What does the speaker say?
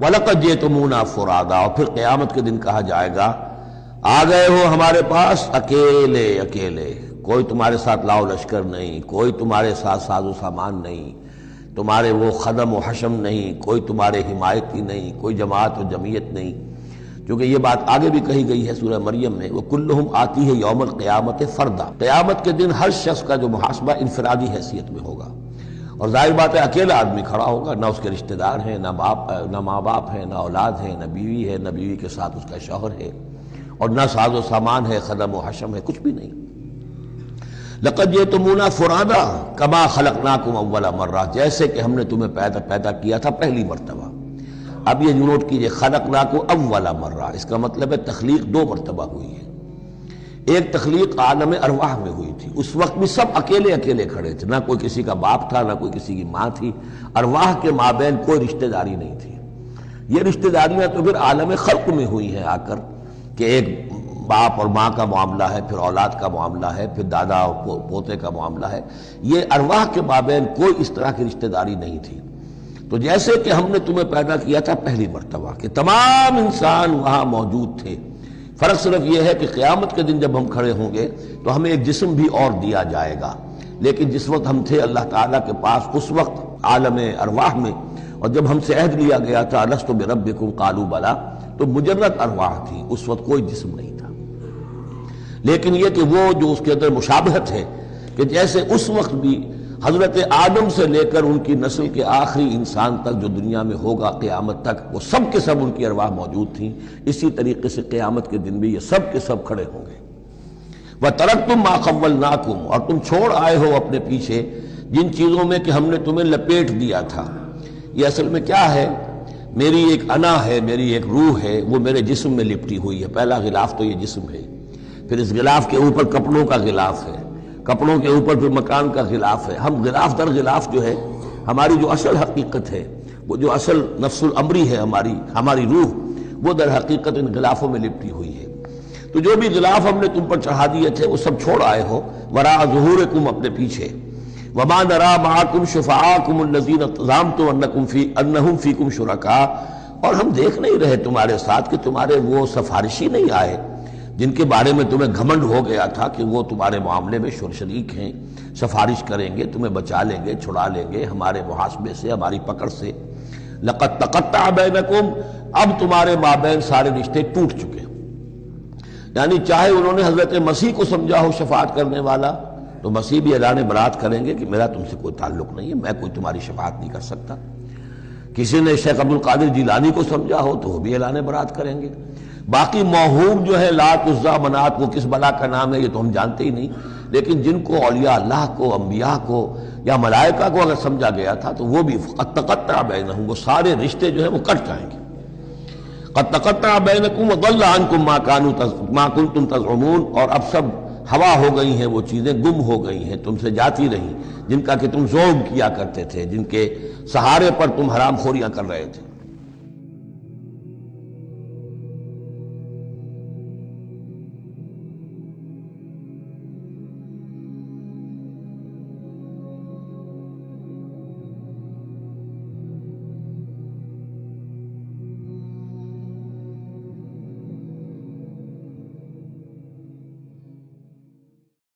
وَلَقَدْ جِئْتُمُونَا فُرَادًا، اور پھر قیامت کے دن کہا جائے گا آ گئے ہو ہمارے پاس اکیلے اکیلے، کوئی تمہارے ساتھ لاؤ لشکر نہیں، کوئی تمہارے ساتھ ساز و سامان نہیں، تمہارے وہ خدم و حشم نہیں، کوئی تمہارے حمایتی نہیں، کوئی جماعت و جمعیت نہیں، کیونکہ یہ بات آگے بھی کہی گئی ہے سورہ مریم میں، وَكُلُّهُمْ آتِيهِ يَوْمَ الْقِيَامَةِ فَرْدًا، قیامت کے دن ہر شخص کا جو محاسبہ انفرادی حیثیت میں ہوگا، اور ظاہر بات ہے اکیلا آدمی کھڑا ہوگا، نہ اس کے رشتہ دار ہیں، نہ ماں باپ ہیں، نہ اولاد ہیں، نہ بیوی ہے، نہ بیوی کے ساتھ اس کا شوہر ہے، اور نہ ساز و سامان ہے، خدم و حشم ہے، کچھ بھی نہیں۔ لَقَدْ جِئْتُمُونَا فُرَادًا كَمَا خَلَقْنَاكُمْ أَوَّلَ مَرَّةٍ، جیسے کہ ہم نے تمہیں پیدا کیا تھا پہلی مرتبہ۔ اب یہ نوٹ کیجئے، خَلَقْنَاكُمْ أَوَّلَ مَرَّةٍ، اس کا مطلب ہے تخلیق دو مرتبہ ہوئی ہے۔ ایک تخلیق عالم ارواح میں ہوئی تھی، اس وقت بھی سب اکیلے اکیلے کھڑے تھے، نہ کوئی کسی کا باپ تھا، نہ کوئی کسی کی ماں تھی، ارواح کے مابین کوئی رشتہ داری نہیں تھی۔ یہ رشتہ داریاں تو پھر عالم خلق میں ہوئی ہیں آ کر، کہ ایک باپ اور ماں کا معاملہ ہے، پھر اولاد کا معاملہ ہے، پھر دادا اور پوتے کا معاملہ ہے۔ یہ ارواح کے مابین کوئی اس طرح کی رشتہ داری نہیں تھی۔ تو جیسے کہ ہم نے تمہیں پیدا کیا تھا پہلی مرتبہ، کہ تمام انسان وہاں موجود تھے، فرق صرف یہ ہے کہ قیامت کے دن جب ہم کھڑے ہوں گے تو ہمیں ایک جسم بھی اور دیا جائے گا، لیکن جس وقت ہم تھے اللہ تعالیٰ کے پاس اس وقت عالم ارواح میں، اور جب ہم سے عہد لیا گیا تھا الست بربکم قالوا بلی، تو مجرد ارواح تھی، اس وقت کوئی جسم نہیں تھا۔ لیکن یہ کہ وہ جو اس کے اندر مشابہت ہے، کہ جیسے اس وقت بھی حضرت آدم سے لے کر ان کی نسل کے آخری انسان تک جو دنیا میں ہوگا قیامت تک، وہ سب کے سب ان کی ارواح موجود تھیں، اسی طریقے سے قیامت کے دن بھی یہ سب کے سب کھڑے ہوں گے۔ وَتَرَكْتُم مَا خَوَّلْنَاكُمْ، اور تم چھوڑ آئے ہو اپنے پیچھے جن چیزوں میں کہ ہم نے تمہیں لپیٹ دیا تھا۔ یہ اصل میں کیا ہے؟ میری ایک انا ہے، میری ایک روح ہے، وہ میرے جسم میں لپٹی ہوئی ہے۔ پہلا غلاف تو یہ جسم ہے، پھر اس غلاف کے اوپر کپڑوں کا غلاف ہے، کپڑوں کے اوپر پھر مکان کا غلاف ہے۔ ہم غلاف در غلاف جو ہے، ہماری جو اصل حقیقت ہے، وہ جو اصل نفس الامری ہے ہماری روح، وہ در حقیقت ان غلافوں میں لپٹی ہوئی ہے۔ تو جو بھی غلاف ہم نے تم پر چڑھا دیے تھے وہ سب چھوڑ آئے ہو، وراء ظہورکم، اپنے پیچھے۔ وما نرى معكم شفعاءكم الذين زعمتم انهم فيكم شركاء، اور ہم دیکھ نہیں رہے تمہارے ساتھ کہ تمہارے وہ سفارشی نہیں آئے جن کے بارے میں تمہیں گھمنڈ ہو گیا تھا کہ وہ تمہارے معاملے میں شریک ہیں، سفارش کریں گے، تمہیں بچا لیں گے، چھڑا لیں گے ہمارے محاسبے سے، ہماری پکڑ سے۔ لقد تقطع بینکم، اب تمہارے مابین سارے رشتے ٹوٹ چکے۔ یعنی چاہے انہوں نے حضرت مسیح کو سمجھا ہو شفاعت کرنے والا، تو مسیح بھی اعلان برات کریں گے کہ میرا تم سے کوئی تعلق نہیں ہے، میں کوئی تمہاری شفاعت نہیں کر سکتا۔ کسی نے شیخ عبد القادر جیلانی کو سمجھا ہو تو وہ بھی اعلان برات کریں گے۔ باقی موہوم جو ہے لات عزا منات، وہ کس بلا کا نام ہے یہ تو ہم جانتے ہی نہیں، لیکن جن کو اولیاء اللہ کو، انبیاء کو یا ملائکہ کو اگر سمجھا گیا تھا تو وہ بھی قد تقطع بینہم، وہ سارے رشتے جو ہیں وہ کٹ جائیں گے۔ قد تقطع بینکم وضل عنکم ما کنتم تزعمون، اور اب سب ہوا ہو گئی ہیں، وہ چیزیں گم ہو گئی ہیں، تم سے جاتی رہیں جن کا کہ تم زوم کیا کرتے تھے، جن کے سہارے پر تم حرام خوریاں کر رہے تھے۔